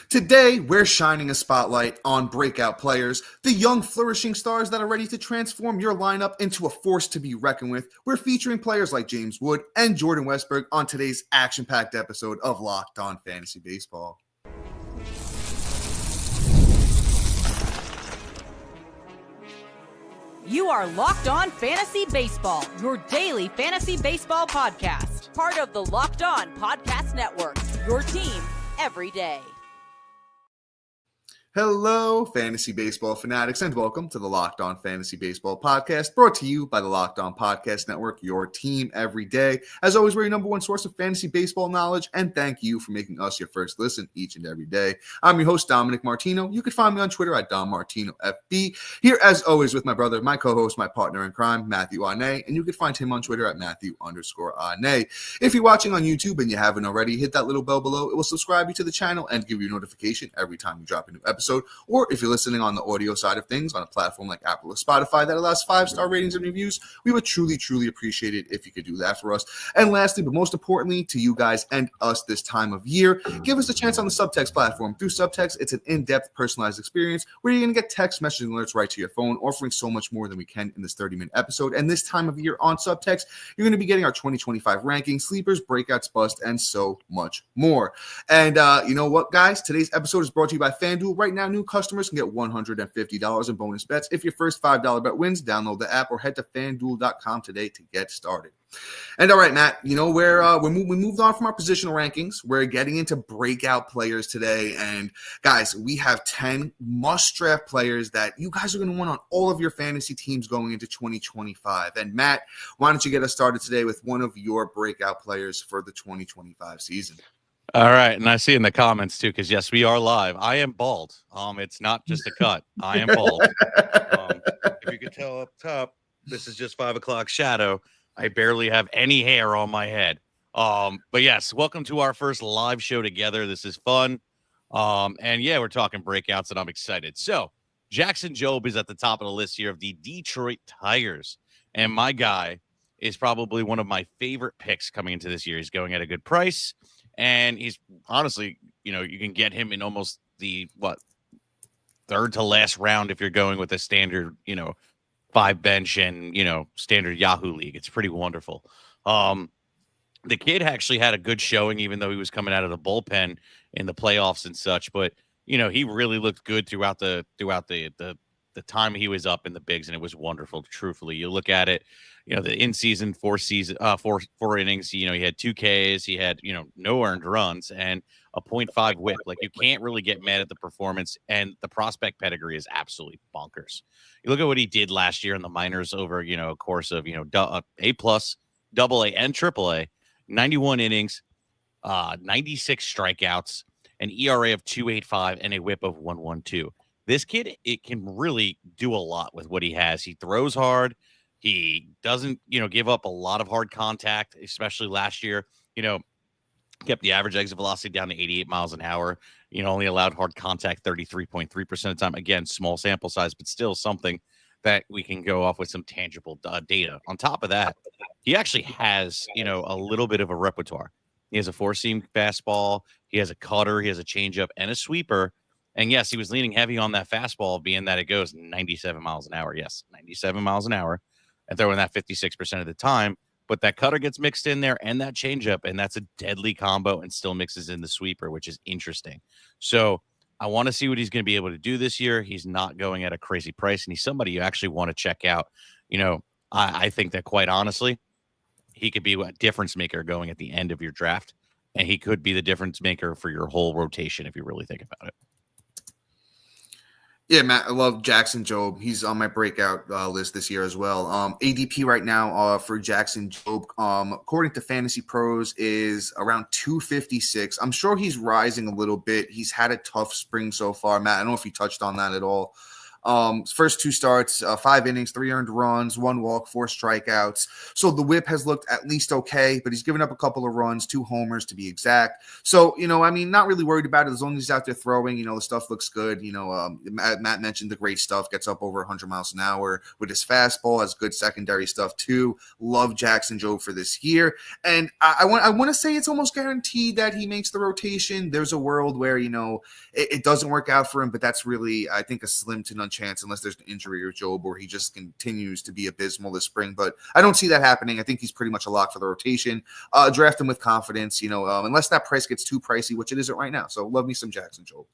Today, we're shining a spotlight on breakout players, the young flourishing stars that are ready to transform your lineup into a force to be reckoned with. We're featuring players like James Wood and Jordan Westburg on today's action-packed episode of Locked On Fantasy Baseball. You are Locked On Fantasy Baseball, your daily fantasy baseball podcast. Part of the Locked On Podcast Network, your team every day. Hello, fantasy baseball fanatics, and welcome to the Locked On Fantasy Baseball podcast, brought to you by the Locked On Podcast Network, your team every day. As always, we're your number one source of fantasy baseball knowledge, and thank you for making us your first listen each and every day. I'm your host, Dominic Martino. You can find me on Twitter at DomMartinoFB. Here, as always, with my brother, my co-host, my partner in crime, Matthew Ane, and you can find him on Twitter at Matthew_Ane. If you're watching on YouTube and you haven't already, hit that little bell below. It will subscribe you to the channel and give you a notification every time we drop a new episode. Or if you're listening on the audio side of things on a platform like Apple or Spotify that allows 5-star ratings and reviews, we would truly appreciate it if you could do that for us. And lastly, but most importantly, to you guys and us this time of year, give us a chance on the Subtext platform. Through Subtext, it's an in-depth, personalized experience where you're going to get text messaging alerts right to your phone, offering so much more than we can in this 30-minute episode. And this time of year on Subtext, you're going to be getting our 2025 rankings, sleepers, breakouts, bust, and so much more. And you know what, guys? Today's episode is brought to you by FanDuel. Right now, new customers can get $150 in bonus bets. If your first $5 bet wins, download the app or head to FanDuel.com today to get started. And all right, Matt, you know, we moved on from our positional rankings. We're getting into breakout players today. And guys, we have 10 must-draft players that you guys are going to want on all of your fantasy teams going into 2025. And Matt, why don't you get us started today with one of your breakout players for the 2025 season? All right, and I see in the comments too, because yes, we are live. I am bald. It's not just a cut. I am bald. If you can tell up top, this is just 5 o'clock shadow. I barely have any hair on my head. But yes, welcome to our first live show together. This is fun. And yeah, we're talking breakouts, and I'm excited. So Jackson Jobe is at the top of the list here of the Detroit Tigers, and my guy is probably one of my favorite picks coming into this year. He's going at a good price. And he's honestly, you know, you can get him in almost the, third to last round if you're going with a standard, 5 bench and, standard Yahoo league. It's pretty wonderful. The kid actually had a good showing, even though he was coming out of the bullpen in the playoffs and such. But, he really looked good throughout the time he was up in the bigs, and it was wonderful. Truthfully, you look at it, the in-season, four innings, he had 2 Ks, he had, no earned runs and a 0.5 whip. Like, you can't really get mad at the performance, and the prospect pedigree is absolutely bonkers. You look at what he did last year in the minors over, a course of, A+, AA, and AAA, 91 innings, 96 strikeouts, an ERA of 2.85, and a whip of 1.12. This kid, it can really do a lot with what he has. He throws hard. He doesn't, give up a lot of hard contact, especially last year. Kept the average exit velocity down to 88 miles an hour. Only allowed hard contact 33.3% of the time. Again, small sample size, but still something that we can go off with some tangible data. On top of that, he actually has, a little bit of a repertoire. He has a 4-seam fastball. He has a cutter. He has a changeup and a sweeper. And yes, he was leaning heavy on that fastball, being that it goes 97 miles an hour. Yes, 97 miles an hour, and throwing that 56% of the time. But that cutter gets mixed in there and that changeup, and that's a deadly combo, and still mixes in the sweeper, which is interesting. So I want to see what he's going to be able to do this year. He's not going at a crazy price, and he's somebody you actually want to check out. I think that, quite honestly, he could be a difference maker going at the end of your draft, and he could be the difference maker for your whole rotation if you really think about it. Yeah, Matt, I love Jackson Jobe. He's on my breakout list this year as well. ADP right now for Jackson Jobe, according to Fantasy Pros, is around 256. I'm sure he's rising a little bit. He's had a tough spring so far, Matt. I don't know if you touched on that at all. First 2 starts, 5 innings, 3 earned runs, 1 walk, 4 strikeouts. So the whip has looked at least okay, but he's given up a couple of runs, 2 homers to be exact. So, not really worried about it as long as he's out there throwing. The stuff looks good. Matt mentioned the great stuff, gets up over 100 miles an hour with his fastball, has good secondary stuff too. Love Jackson Jobe for this year. And I want to say it's almost guaranteed that he makes the rotation. There's a world where, it doesn't work out for him, but that's really, I think, a slim to none chance unless there's an injury or Jobe or he just continues to be abysmal this spring. But I don't see that happening. I think he's pretty much a lock for the rotation. Draft him with confidence, unless that price gets too pricey, which it isn't right now. So love me some Jackson Jobe.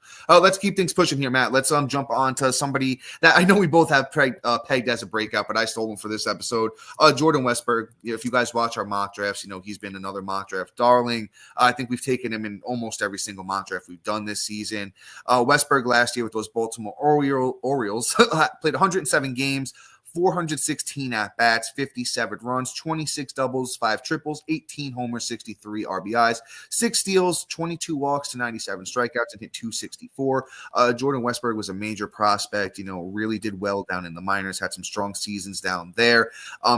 Let's keep things pushing here, Matt. Let's jump on to somebody that I know we both have pegged as a breakout, but I stole him for this episode. Jordan Westburg. If you guys watch our mock drafts, he's been another mock draft darling. I think we've taken him in almost every single mock draft we've done this season. Westburg last year with those Baltimore Orioles played 107 games, 416 at-bats, 57 runs, 26 doubles, 5 triples, 18 homers, 63 RBIs, 6 steals, 22 walks to 97 strikeouts, and hit 264. Jordan Westburg was a major prospect, really did well down in the minors, had some strong seasons down there.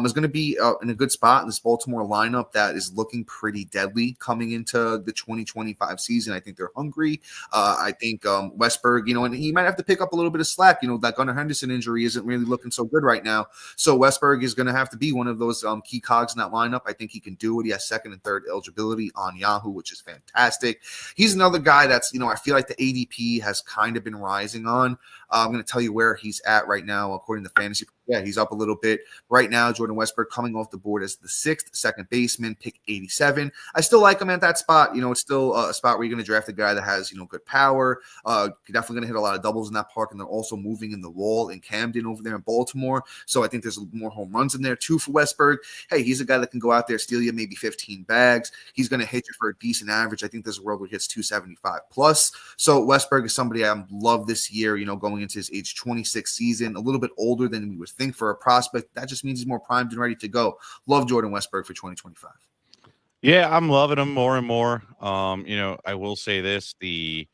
Is going to be in a good spot in this Baltimore lineup that is looking pretty deadly coming into the 2025 season. I think they're hungry. I think Westburg, and he might have to pick up a little bit of slack. That Gunnar Henderson injury isn't really looking so good right now. So Westburg is going to have to be one of those key cogs in that lineup. I think he can do it. He has 2nd and 3rd eligibility on Yahoo, which is fantastic. He's another guy that's, I feel like the ADP has kind of been rising on. I'm going to tell you where he's at right now, according to Fantasy. Yeah, he's up a little bit. Right now, Jordan Westburg coming off the board as the 6th second baseman, pick 87. I still like him at that spot. It's still a spot where you're going to draft a guy that has, good power. Definitely going to hit a lot of doubles in that park, and they're also moving in the wall in Camden over there in Baltimore. So I think there's more home runs in there too for Westburg. Hey, he's a guy that can go out there, steal you maybe 15 bags. He's going to hit you for a decent average. I think there's a world where he hits 275 plus. So Westburg is somebody I love this year, going into his age 26 season, a little bit older than we would think for a prospect. That just means he's more primed and ready to go. Love Jordan Westburg for 2025. Yeah, I'm loving him more and more. I will say this, the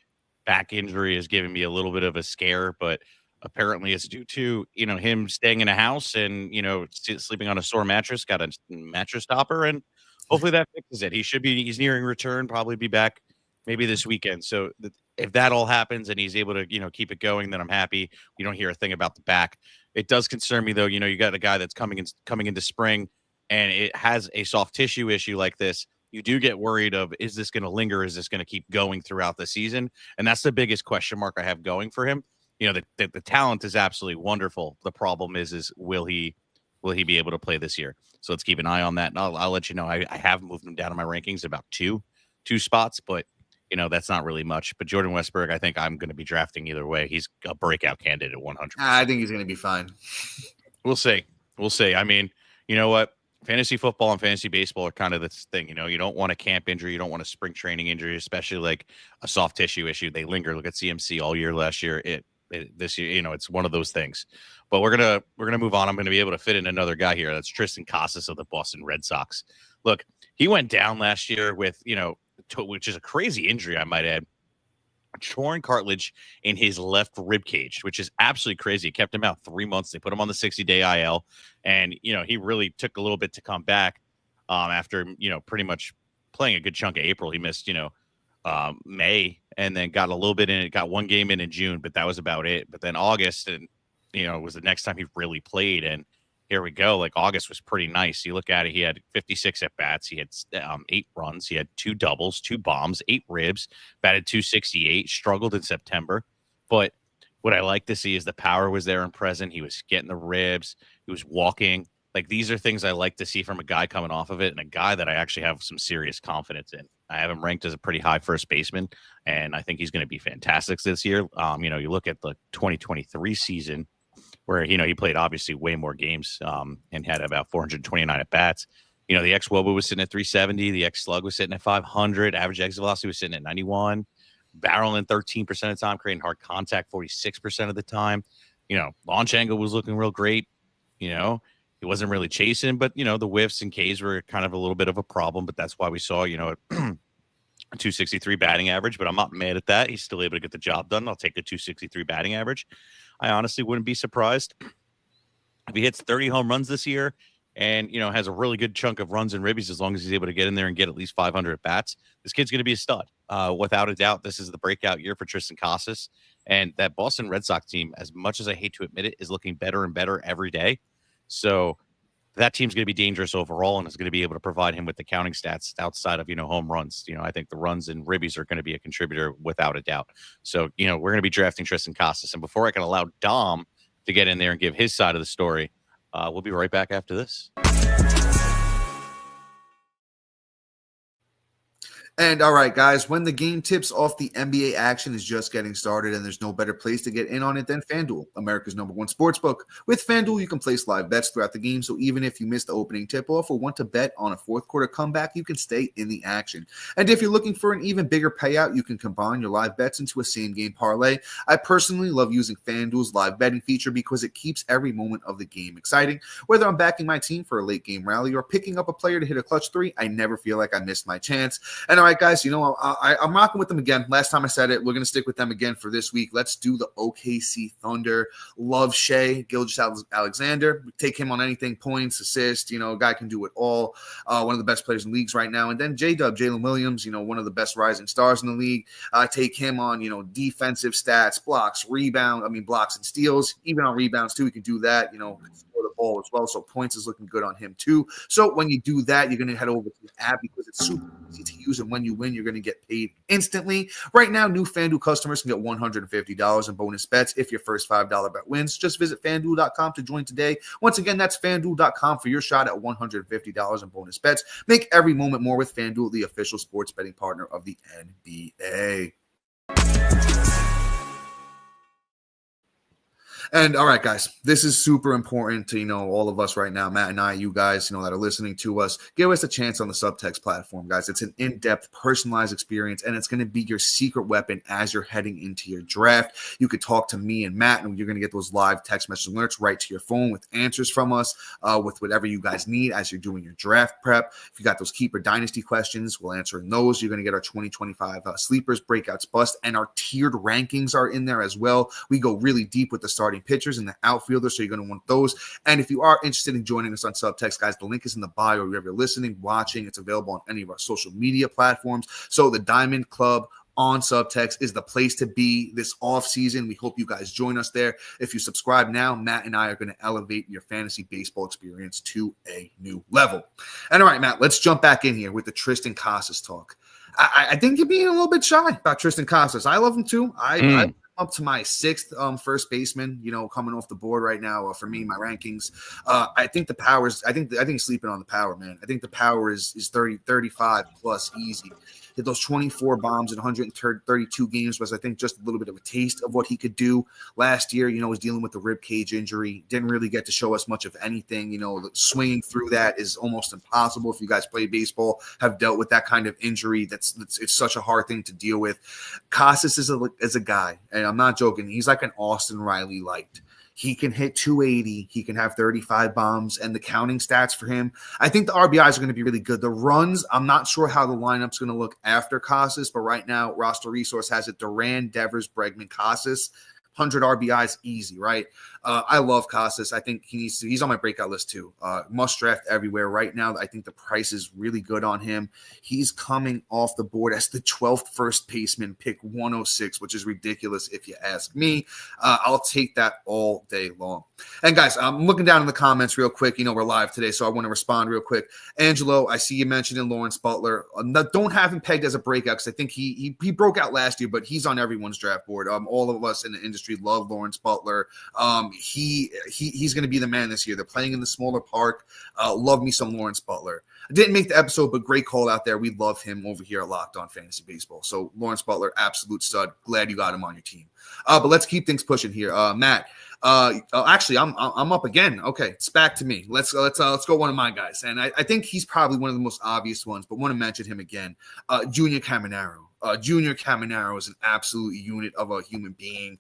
back injury is giving me a little bit of a scare, but apparently it's due to, him staying in a house and, sleeping on a sore mattress, got a mattress topper, and hopefully that fixes it. He's nearing return, probably be back maybe this weekend. So if that all happens and he's able to, keep it going, then I'm happy. You don't hear a thing about the back. It does concern me though. You got a guy that's coming into spring and it has a soft tissue issue like this. You do get worried of, is this going to linger? Is this going to keep going throughout the season? And that's the biggest question mark I have going for him. The talent is absolutely wonderful. The problem is will he be able to play this year? So let's keep an eye on that. And I'll let you know. I have moved him down in my rankings about two spots, but that's not really much. But Jordan Westburg, I think I'm going to be drafting either way. He's a breakout candidate at 100%. I think he's going to be fine. We'll see. I mean, you know what? Fantasy football and fantasy baseball are kind of this thing. You don't want a camp injury. You don't want a spring training injury, especially like a soft tissue issue. They linger. Look at CMC all year last year. This year, it's one of those things. But we're gonna move on. I'm going to be able to fit in another guy here. That's Tristan Casas of the Boston Red Sox. Look, he went down last year with which is a crazy injury, I might add. Torn cartilage in his left rib cage, which is absolutely crazy. It kept him out 3 months. They put him on the 60-day IL, and he really took a little bit to come back after pretty much playing a good chunk of April. He missed May, and then got a little bit in it. Got one game in June, but that was about it. But then August, and was the next time he really played, and here we go. Like August was pretty nice. You look at it, he had 56 at bats. He had 8 runs. He had 2 doubles, 2 bombs, 8 ribs, batted 268, struggled in September. But what I like to see is the power was there and present. He was getting the ribs. He was walking. Like these are things I like to see from a guy coming off of it and a guy that I actually have some serious confidence in. I have him ranked as a pretty high first baseman, and I think he's going to be fantastic this year. You look at the 2023 season, where he played obviously way more games and had about 429 at bats. The ex-Woba was sitting at 370, the ex-Slug was sitting at 500, average exit velocity was sitting at 91, barreling 13% of the time, creating hard contact 46% of the time. Launch angle was looking real great. He wasn't really chasing, but the whiffs and Ks were kind of a little bit of a problem. But that's why we saw 263 batting average, but I'm not mad at that. He's still able to get the job done. I'll take the 263 batting average. I honestly wouldn't be surprised if he hits 30 home runs this year and, has a really good chunk of runs and ribbies as long as he's able to get in there and get at least 500 at bats. This kid's going to be a stud. Without a doubt, this is the breakout year for Tristan Casas. And that Boston Red Sox team, as much as I hate to admit it, is looking better and better every day. So that team's going to be dangerous overall and is going to be able to provide him with the counting stats outside of, home runs. I think the runs and ribbies are going to be a contributor without a doubt. So, we're going to be drafting Tristan Casas. And before I can allow Dom to get in there and give his side of the story, we'll be right back after this. And all right, guys, when the game tips off, the NBA action is just getting started, and there's no better place to get in on it than FanDuel, America's #1 sportsbook. With FanDuel, you can place live bets throughout the game, so even if you missed the opening tip-off or want to bet on a fourth quarter comeback, you can stay in the action. And if you're looking for an even bigger payout, you can combine your live bets into a same-game parlay. I personally love using FanDuel's live betting feature because it keeps every moment of the game exciting. Whether I'm backing my team for a late-game rally or picking up a player to hit a clutch three, I never feel like I missed my chance. And all right, guys, I'm rocking with them again. Last time I said it, we're going to stick with them again for this week. Let's do the OKC Thunder. Love Shea Gilgeous-Alexander. Take him on anything, points, assists. Guy can do it all. One of the best players in the leagues right now. And then J-Dub, Jalen Williams, one of the best rising stars in the league. Take him on, defensive stats, blocks and steals. Even on rebounds, too, he can do that. The ball as well. So points is looking good on him too. So when you do that, you're going to head over to the app because it's super easy to use. And when you win, you're going to get paid instantly. Right now, new FanDuel customers can get $150 in bonus bets if your first $5 bet wins. Just visit FanDuel.com to join today. Once again, that's FanDuel.com for your shot at $150 in bonus bets. Make every moment more with FanDuel, the official sports betting partner of the NBA. And all right, guys, this is super important to, all of us right now, Matt and I, you guys, that are listening to us. Give us a chance on the Subtext platform, guys. It's an in-depth, personalized experience, and it's going to be your secret weapon as you're heading into your draft. You could talk to me and Matt, and you're going to get those live text message alerts right to your phone with answers from us, with whatever you guys need as you're doing your draft prep. If you got those keeper dynasty questions, we'll answer those. You're going to get our 2025 sleepers, breakouts, bust, and our tiered rankings are in there as well. We go really deep with the starting pitchers and the outfielders, so you're going to want those. And if you are interested in joining us on Subtext, guys, the link is in the bio. Wherever you're listening, watching, it's available on any of our social media platforms. So the Diamond Club on Subtext is the place to be this off season. We hope you guys join us there. If you subscribe now, Matt and I are going to elevate your fantasy baseball experience to a new level. And all right, Matt, let's jump back in here with the Tristan Casas talk. I think you're being a little bit shy about Tristan Casas. I love him too. I'm up to my sixth first baseman, coming off the board right now for me, my rankings. I think the power is, I think he's sleeping on the power, man. I think the power is 30, 35 plus easy. Hit those 24 bombs in 132 games was, I think, just a little bit of a taste of what he could do last year. Was dealing with the rib cage injury. Didn't really get to show us much of anything. Swinging through that is almost impossible. If you guys play baseball, have dealt with that kind of injury, it's such a hard thing to deal with. Casas is a guy, and I'm not joking. He's like an Austin Riley light. He can hit 280. He can have 35 bombs, and the counting stats for him, I think the RBIs are going to be really good. The runs, I'm not sure how the lineup's going to look after Casas, but right now, Roster Resource has it Duran, Devers, Bregman, Casas. 100 RBIs, easy, right? I love Casas. I think he's on my breakout list too. Must draft everywhere right now. I think the price is really good on him. He's coming off the board as the 12th first baseman, pick 106, which is ridiculous if you ask me. I'll take that all day long. And guys, I'm looking down in the comments real quick. We're live today, so I want to respond real quick. Angelo, I see you mentioning Lawrence Butler. Don't have him pegged as a breakout because I think he broke out last year, but he's on everyone's draft board. All of us in the industry love Lawrence Butler. He's going to be the man this year. They're playing in the smaller park. Love me some Lawrence Butler. I didn't make the episode, but great call out there. We love him over here at Locked On Fantasy Baseball. So Lawrence Butler, absolute stud. Glad you got him on your team. But let's keep things pushing here. Matt, actually, I'm up again. Okay, it's back to me. Let's go one of my guys, and I think he's probably one of the most obvious ones, but want to mention him again. Junior Caminero. Junior Caminero is an absolute unit of a human being.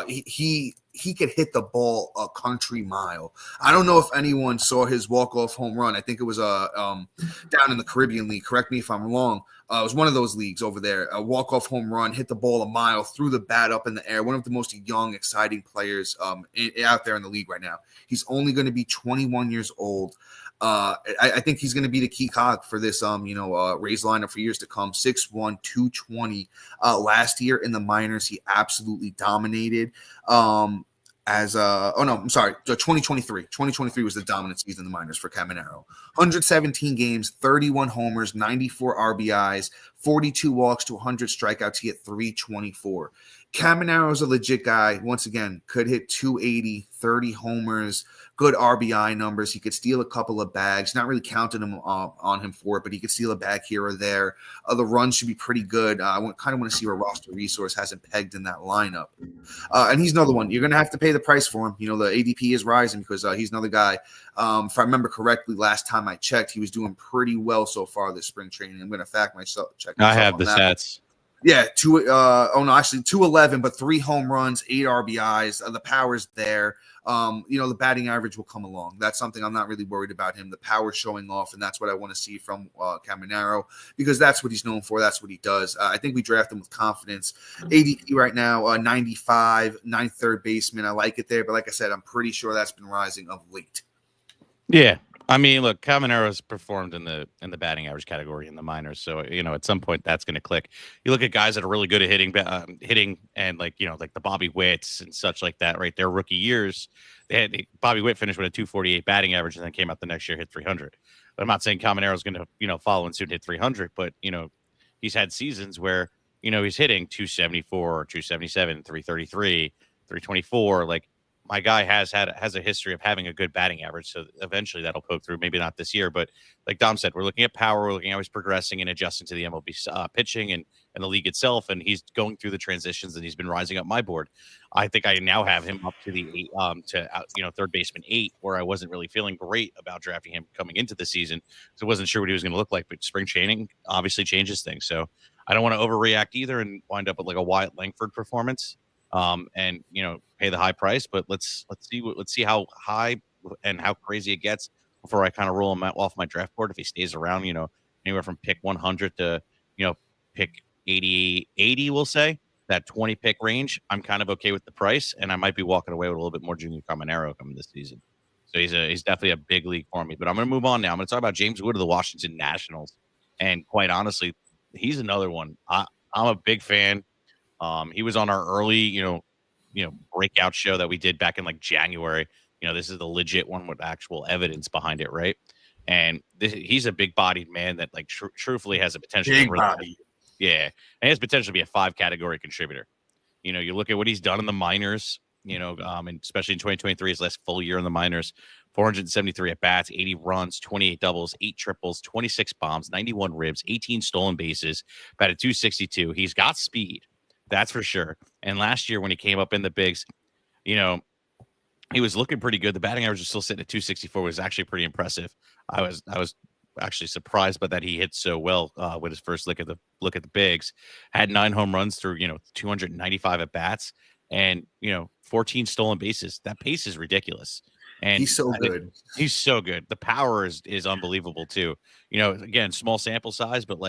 He could hit the ball a country mile. I don't know if anyone saw his walk-off home run. I think it was down in the Caribbean League. Correct me if I'm wrong. It was one of those leagues over there. A walk-off home run, hit the ball a mile, threw the bat up in the air. One of the most young, exciting players out there in the league right now. He's only going to be 21 years old. I think he's going to be the key cog for this, Rays lineup for years to come. 6'1", 220. Last year in the minors, he absolutely dominated. 2023. 2023 was the dominant season in the minors for Caminero. 117 games, 31 homers, 94 RBIs, 42 walks to 100 strikeouts. He hit 324. Caminero is a legit guy. Once again, could hit 280, 30 homers, good RBI numbers. He could steal a couple of bags. Not really counting him on him for it, but he could steal a bag here or there. The runs should be pretty good. I kind of want to see where roster resource hasn't pegged in that lineup. And he's another one. You're going to have to pay the price for him. The ADP is rising because he's another guy. If I remember correctly, last time I checked, he was doing pretty well so far this spring training. I'm going to check myself. I have the stats. Yeah, 211, but 3 home runs, 8 RBIs. The power's there. The batting average will come along. That's something I'm not really worried about him. The power showing off, and that's what I want to see from Caminero because that's what he's known for. That's what he does. I think we draft him with confidence. ADP right now, 95, 9th third baseman. I like it there, but like I said, I'm pretty sure that's been rising of late. Yeah. I mean, look, Caminero's performed in the batting average category in the minors, so at some point that's going to click. You look at guys that are really good at hitting, and like the Bobby Witts and such like that, right? Their rookie years, Bobby Witt finished with a 248 batting average, and then came out the next year hit 300. But I'm not saying Caminero's going to follow and soon hit 300, but he's had seasons where he's hitting 274, 277, 333, 324, like. My guy has a history of having a good batting average, so eventually that'll poke through. Maybe not this year, but like Dom said, we're looking at power. We're looking at how he's progressing and adjusting to the MLB pitching and the league itself, and he's going through the transitions, and he's been rising up my board. I think I now have him up to the third baseman 8, where I wasn't really feeling great about drafting him coming into the season, so I wasn't sure what he was going to look like. But spring training obviously changes things, so I don't want to overreact either and wind up with like a Wyatt Langford performance. And pay the high price, but let's see how high and how crazy it gets before I kind of roll him off my draft board. If he stays around, anywhere from pick 100 to pick 80, we'll say that 20 pick range, I'm kind of okay with the price, and I might be walking away with a little bit more Junior Caminero coming this season. So he's definitely a big league for me. But I'm going to move on now. I'm going to talk about James Wood of the Washington Nationals, and quite honestly, he's another one. I'm a big fan. He was on our early, breakout show that we did back in like January. This is the legit one with actual evidence behind it, right? And he's a big-bodied man that, like, truthfully has a potential. Big body. Yeah, and he has potential to be a 5-category contributor. You look at what he's done in the minors. And especially in 2023, his last full year in the minors, 473 at bats, 80 runs, 28 doubles, 8 triples, 26 bombs, 91 ribs, 18 stolen bases, batted 262. He's got speed. That's for sure. And last year when he came up in the bigs, he was looking pretty good. The batting average was still sitting at 264, was actually pretty impressive. I was actually surprised by that he hit so well with his first look at the bigs. Had 9 home runs through 295 at bats, and 14 stolen bases. That pace is ridiculous. And he's so good. He's so good. The power is unbelievable too. Again, small sample size, but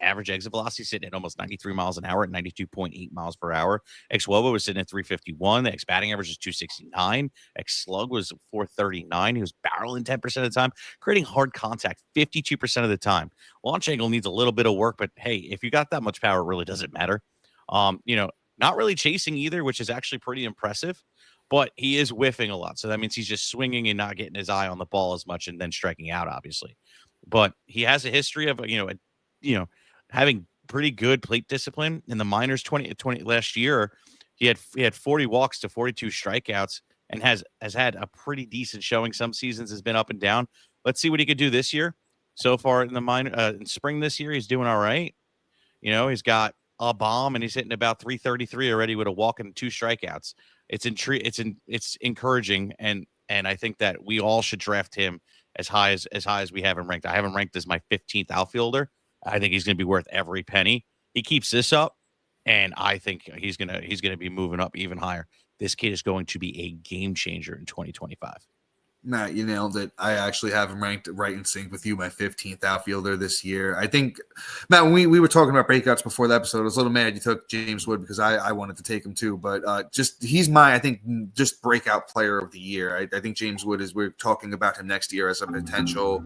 average exit velocity sitting at almost 93 miles an hour at 92.8 miles per hour. XwOBA was sitting at 351. The batting average is 269. Slug was 439. He was barreling 10% of the time, creating hard contact 52% of the time. Launch angle needs a little bit of work, but hey, if you got that much power, it really doesn't matter. Not really chasing either, which is actually pretty impressive. But he is whiffing a lot. So that means he's just swinging and not getting his eye on the ball as much and then striking out, obviously. But he has a history of, having pretty good plate discipline in the minors. 20 last year, he had 40 walks to 42 strikeouts and has had a pretty decent showing. Some seasons has been up and down. Let's see what he could do this year. So far in the in spring this year, he's doing all right. He's got a bomb and he's hitting about 333 already with a walk and 2 strikeouts. It's encouraging, and I think that we all should draft him as high as we have him ranked. I have him ranked as my 15th outfielder. I think he's going to be worth every penny. He keeps this up, and I think he's gonna be moving up even higher. This kid is going to be a game changer in 2025. Matt, you nailed it. I actually have him ranked right in sync with you, my 15th outfielder this year. I think, Matt, when we were talking about breakouts before the episode, I was a little mad you took James Wood because I wanted to take him too. But he's my, I think, just breakout player of the year. I think James Wood we're talking about him next year as a potential,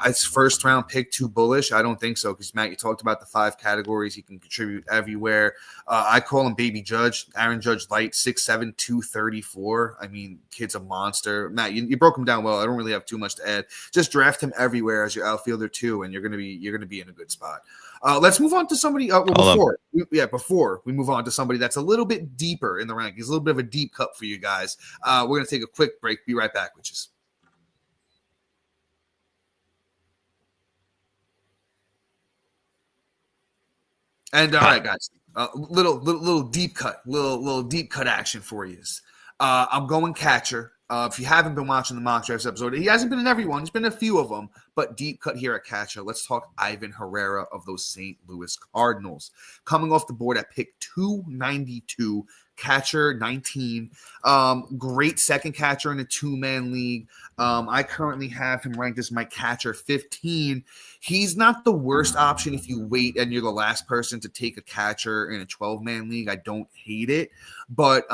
as first round pick, too bullish. I don't think so because, Matt, you talked about the 5 categories. He can contribute everywhere. I call him Baby Judge, Aaron Judge Light, 6'7", 234. I mean, kid's a monster. Matt, you broke him down well. I don't really have too much to add. Just draft him everywhere as your outfielder too, and you're gonna be in a good spot. Let's move on to somebody. Before we move on to somebody that's a little bit deeper in the rankings, a little bit of a deep cut for you guys. We're gonna take a quick break. Be right back, witches. And all right, guys, little deep cut, little deep cut action for you. I'm going catcher. If you haven't been watching the mock drafts episode, he hasn't been in every one. He's been in a few of them, but deep cut here at catcher. Let's talk Ivan Herrera of those St. Louis Cardinals. Coming off the board at pick 292, catcher 19. Great second catcher in a 2-man league. I currently have him ranked as my catcher 15. He's not the worst option if you wait and you're the last person to take a catcher in a 12-man league. I don't hate it, but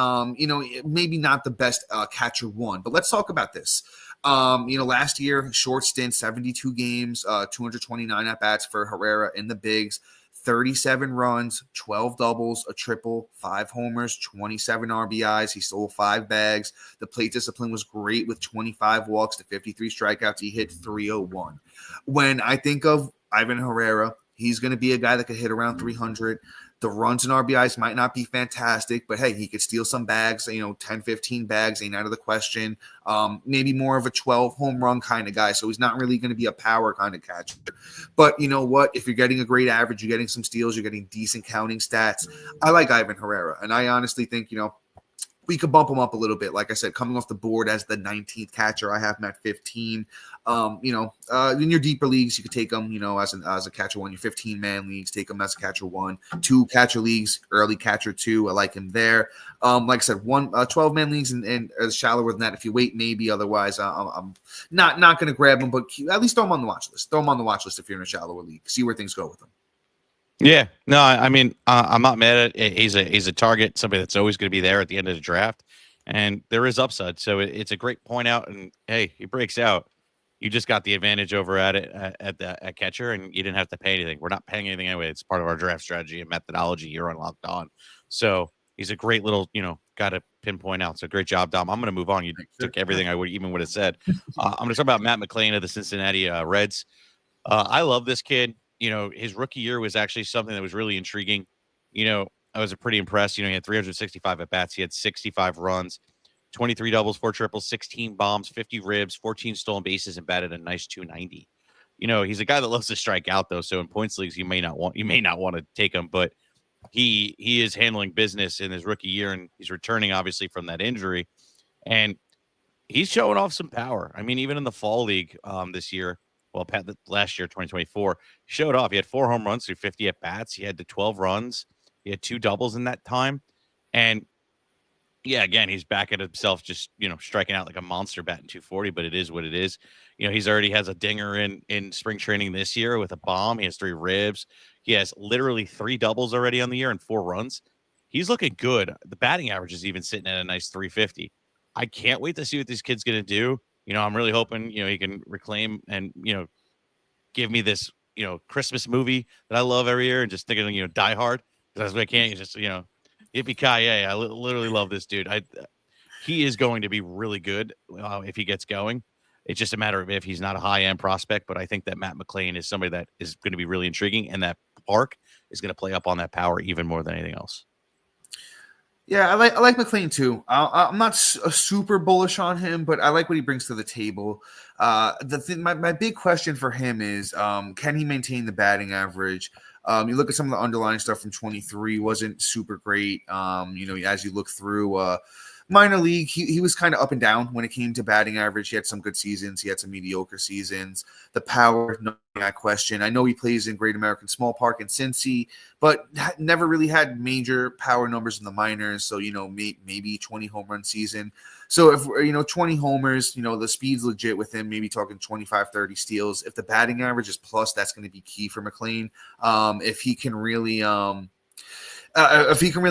maybe not the best catcher one. But let's talk about this. Last year, short stint, 72 games, 229 at-bats for Herrera in the bigs. 37 runs, 12 doubles, a triple, 5 homers, 27 RBIs. He stole 5 bags. The plate discipline was great with 25 walks to 53 strikeouts. He hit 301. When I think of Ivan Herrera, he's going to be a guy that could hit around 300. The runs and RBIs might not be fantastic, but hey, he could steal some bags, 10, 15 bags ain't out of the question. Maybe more of a 12 home run kind of guy. So he's not really going to be a power kind of catcher. But you know what? If you're getting a great average, you're getting some steals, you're getting decent counting stats. I like Ivan Herrera. And I honestly think, we could bump him up a little bit. Like I said, coming off the board as the 19th catcher, I have him at 15. In your deeper leagues, you could take him, as a catcher 1. Your 15-man leagues, take him as a catcher 1. 2 catcher leagues, early catcher 2. I like him there. Like I said, 12-man leagues and shallower than that. If you wait, maybe. Otherwise, I'm not going to grab him, but at least throw him on the watch list. Throw him on the watch list if you're in a shallower league. See where things go with him. Yeah, no, I mean, I'm not mad at it. He's a target, somebody that's always going to be there at the end of the draft, and there is upside. So it's a great point out. And hey, he breaks out. You just got the advantage over at catcher, and you didn't have to pay anything. We're not paying anything anyway. It's part of our draft strategy and methodology here on Locked On. So he's a great little, got to pinpoint out. So great job, Dom. I'm going to move on. You took everything I would have said. I'm going to talk about Matt McLain of the Cincinnati Reds. I love this kid. His rookie year was actually something that was really intriguing. I was pretty impressed. He had 365 at bats. He had 65 runs, 23 doubles, 4 triples, 16 bombs, 50 ribs, 14 stolen bases, and batted a nice 290. He's a guy that loves to strike out though. So in points leagues, you may not want to take him, but he is handling business in his rookie year, and he's returning obviously from that injury, and he's showing off some power. I mean, even in the fall league this year. Well, last year, 2024, he showed off. He had 4 home runs through 50 at-bats. He had the 12 runs. He had 2 doubles in that time. And, yeah, again, he's back at himself just, striking out like a monster batting 240, but it is what it is. He's already has a dinger in spring training this year with a bomb. He has 3 ribs. He has literally 3 doubles already on the year and 4 runs. He's looking good. The batting average is even sitting at a nice 350. I can't wait to see what this kid's going to do. I'm really hoping, he can reclaim and, give me this, Christmas movie that I love every year and just thinking, Die Hard. Because I can't just, yippee-ki-yay. I literally love this dude. He is going to be really good if he gets going. It's just a matter of if he's not a high-end prospect. But I think that Matt McLain is somebody that is going to be really intriguing. And that Park is going to play up on that power even more than anything else. Yeah, I like McLain too. I'm not super bullish on him, but I like what he brings to the table. My big question for him is, can he maintain the batting average? You look at some of the underlying stuff from 23, wasn't super great. As you look through minor league, he was kind of up and down when it came to batting average. He had some good seasons. He had some mediocre seasons. The power, no question. I know he plays in Great American Small Park in Cincy, but never really had major power numbers in the minors. So, maybe 20 home run season. So if, 20 homers, the speed's legit with him, maybe talking 25, 30 steals. If the batting average is plus, that's going to be key for McLain. If he can really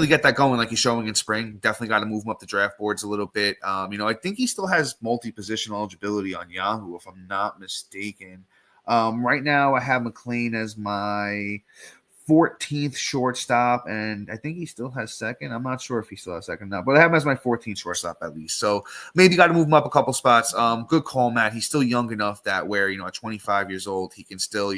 get that going like he's showing in spring, definitely got to move him up the draft boards a little bit. I think he still has multi-position eligibility on Yahoo, if I'm not mistaken. Right now, I have McLain as my 14th shortstop, and I think he still has second. I'm not sure if he still has second now, but I have him as my 14th shortstop at least. So maybe got to move him up a couple spots. Good call, Matt. He's still young enough that where, at 25 years old, he can still,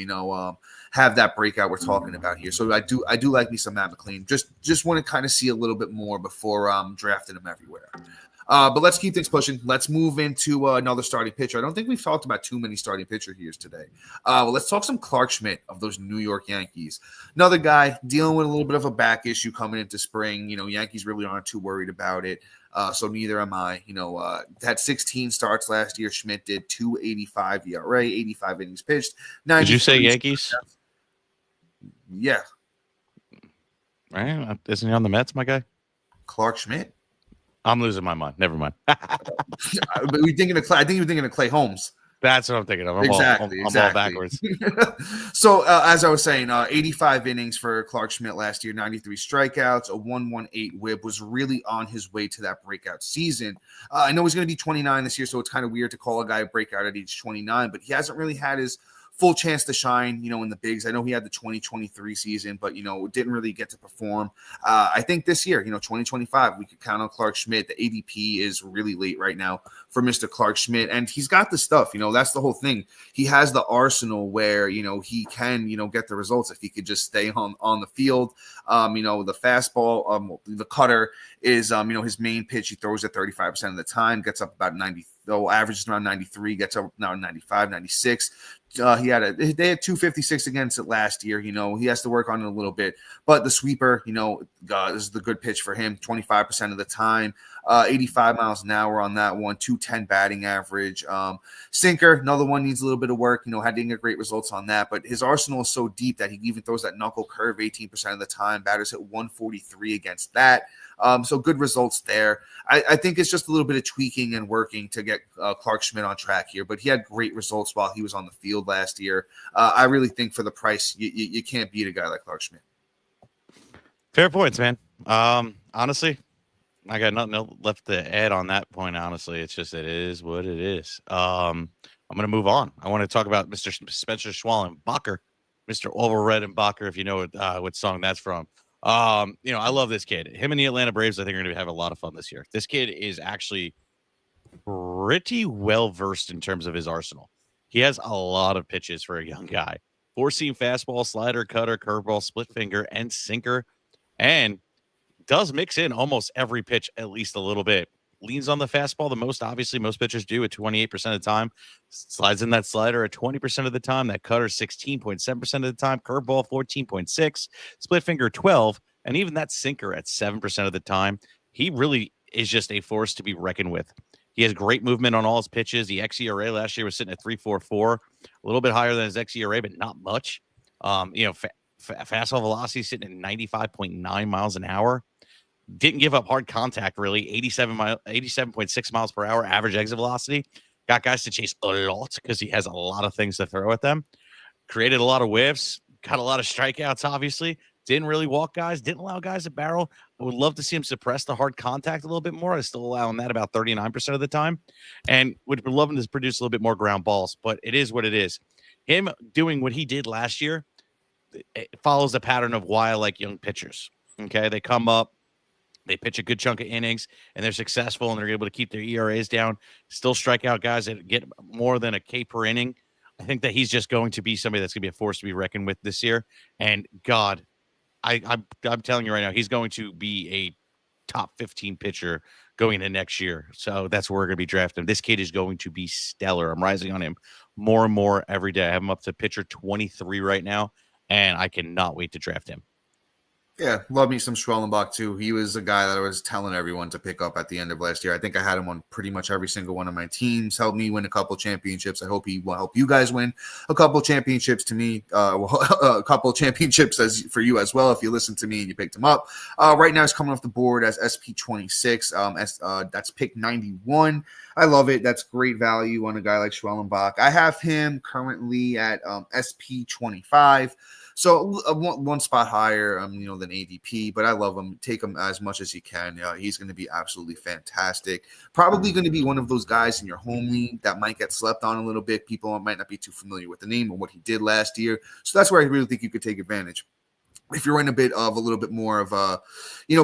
have that breakout we're talking about here. So I do like me some Matt McLain. Just want to kind of see a little bit more before drafting him everywhere. But let's keep things pushing. Let's move into another starting pitcher. I don't think we've talked about too many starting pitcher here today. Let's talk some Clark Schmidt of those New York Yankees. Another guy dealing with a little bit of a back issue coming into spring. Yankees really aren't too worried about it. So neither am I. Had 16 starts last year. Schmidt did 2.85 ERA, 85 innings pitched. Did you say Yankees? Yeah. Right? Isn't he on the Mets, my guy? Clark Schmidt? I'm losing my mind. Never mind. But we thinking of Clay. I think you're thinking of Clay Holmes. That's what I'm thinking of. Exactly. I'm all backwards. So, as I was saying, 85 innings for Clark Schmidt last year, 93 strikeouts, a 1.18 whip, was really on his way to that breakout season. I know he's going to be 29 this year, so it's kind of weird to call a guy a breakout at age 29, but he hasn't really had his full chance to shine, in the bigs. I know he had the 2023 season, but, didn't really get to perform. I think this year, 2025, we could count on Clark Schmidt. The ADP is really late right now for Mr. Clark Schmidt, and he's got the stuff, that's the whole thing. He has the arsenal where, he can, get the results if he could just stay on the field. The fastball, the cutter is, his main pitch. He throws it 35% of the time, gets up about 90, averages around 93, gets up now 95, 96. They had 256 against it last year. He has to work on it a little bit, but the sweeper, is the good pitch for him 25% of the time, 85 miles an hour on that one, 210 batting average. Sinker, another one needs a little bit of work, didn't get great results on that, but his arsenal is so deep that he even throws that knuckle curve 18% of the time. Batters hit 143 against that. So good results there. I think it's just a little bit of tweaking and working to get Clark Schmidt on track here, but he had great results while he was on the field last year. I really think for the price, you can't beat a guy like Clark Schmidt. Fair points, man. Honestly, I got nothing left to add on that point. Honestly, it's just, it is what it is. I'm going to move on. I want to talk about Mr. Spencer Schwallenbacher, Mr. Overred and Bacher, if you know what song that's from. I love this kid. Him and the Atlanta Braves, I think, are going to have a lot of fun this year. This kid is actually pretty well versed in terms of his arsenal. He has a lot of pitches for a young guy. 4-seam fastball, slider, cutter, curveball, split finger, and sinker, and does mix in almost every pitch at least a little bit. Leans on the fastball the most, obviously. Most pitchers do at 28% of the time. Slides in that slider at 20% of the time. That cutter 16.7% of the time. Curveball 14.6%. Split finger 12%. And even that sinker at 7% of the time. He really is just a force to be reckoned with. He has great movement on all his pitches. The xERA last year was sitting at 3.44. A little bit higher than his xERA, but not much. Fastball velocity sitting at 95.9 miles an hour. Didn't give up hard contact, really. 87.6 miles per hour average exit velocity. Got guys to chase a lot because he has a lot of things to throw at them. Created a lot of whiffs. Got a lot of strikeouts, obviously. Didn't really walk guys. Didn't allow guys to barrel. I would love to see him suppress the hard contact a little bit more. I still allow him that about 39% of the time. And would love him to produce a little bit more ground balls. But it is what it is. Him doing what he did last year, it follows the pattern of why I like young pitchers. Okay, they come up. They pitch a good chunk of innings, and they're successful, and they're able to keep their ERAs down, still strike out guys that get more than a K per inning. I think that he's just going to be somebody that's going to be a force to be reckoned with this year. And, God, I'm telling you right now, he's going to be a top 15 pitcher going into next year. So that's where we're going to be drafting. This kid is going to be stellar. I'm rising on him more and more every day. I have him up to pitcher 23 right now, and I cannot wait to draft him. Yeah, love me some Schwellenbach too. He was a guy that I was telling everyone to pick up at the end of last year. I think I had him on pretty much every single one of my teams. Helped me win a couple championships. I hope he will help you guys win a couple championships. To me, a couple championships as for you as well. If you listen to me and you picked him up, right now he's coming off the board as SP26. That's pick 91. I love it. That's great value on a guy like Schwellenbach. I have him currently at SP25. So one spot higher, than ADP, but I love him. Take him as much as you can. He's going to be absolutely fantastic. Probably going to be one of those guys in your home league that might get slept on a little bit. People might not be too familiar with the name or what he did last year. So that's where I really think you could take advantage. If you're in a little bit more of a,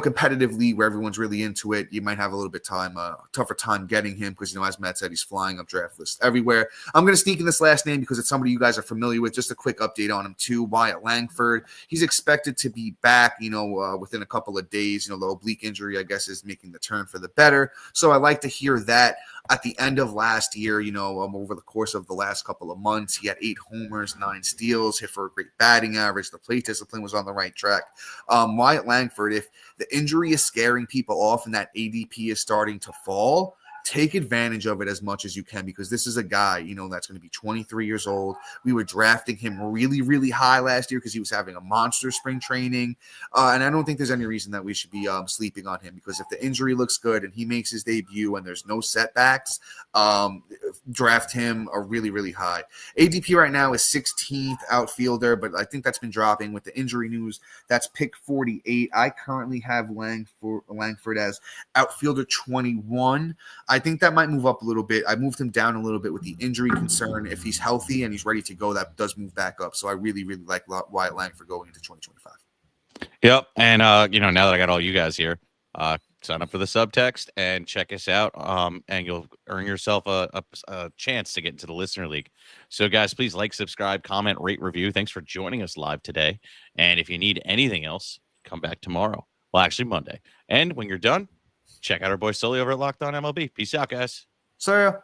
competitive league where everyone's really into it, you might have a little bit tougher time getting him because, as Matt said, he's flying up draft lists everywhere. I'm going to sneak in this last name because it's somebody you guys are familiar with. Just a quick update on him too. Wyatt Langford. He's expected to be back, within a couple of days. The oblique injury, I guess, is making the turn for the better. So I like to hear that. At the end of last year, over the course of the last couple of months, he had 8 homers, 9 steals, hit for a great batting average. The plate discipline was on the right track. Wyatt Langford, if the injury is scaring people off and that ADP is starting to fall, take advantage of it as much as you can because this is a guy, that's going to be 23 years old. We were drafting him really, really high last year because he was having a monster spring training. And I don't think there's any reason that we should be sleeping on him because if the injury looks good and he makes his debut and there's no setbacks, draft him a really, really high. ADP right now is 16th outfielder, but I think that's been dropping with the injury news. That's pick 48. I currently have Langford as outfielder 21. I think that might move up a little bit. I moved him down a little bit with the injury concern. If he's healthy and he's ready to go, that does move back up. So I really, really like Wyatt Langford going into 2025. Yep. And, now that I got all you guys here, sign up for the subtext and check us out. And you'll earn yourself a chance to get into the listener league. So guys, please like, subscribe, comment, rate, review. Thanks for joining us live today. And if you need anything else, come back tomorrow. Well, actually Monday. And when you're done, check out our boy Sully over at Locked On MLB. Peace out, guys. So,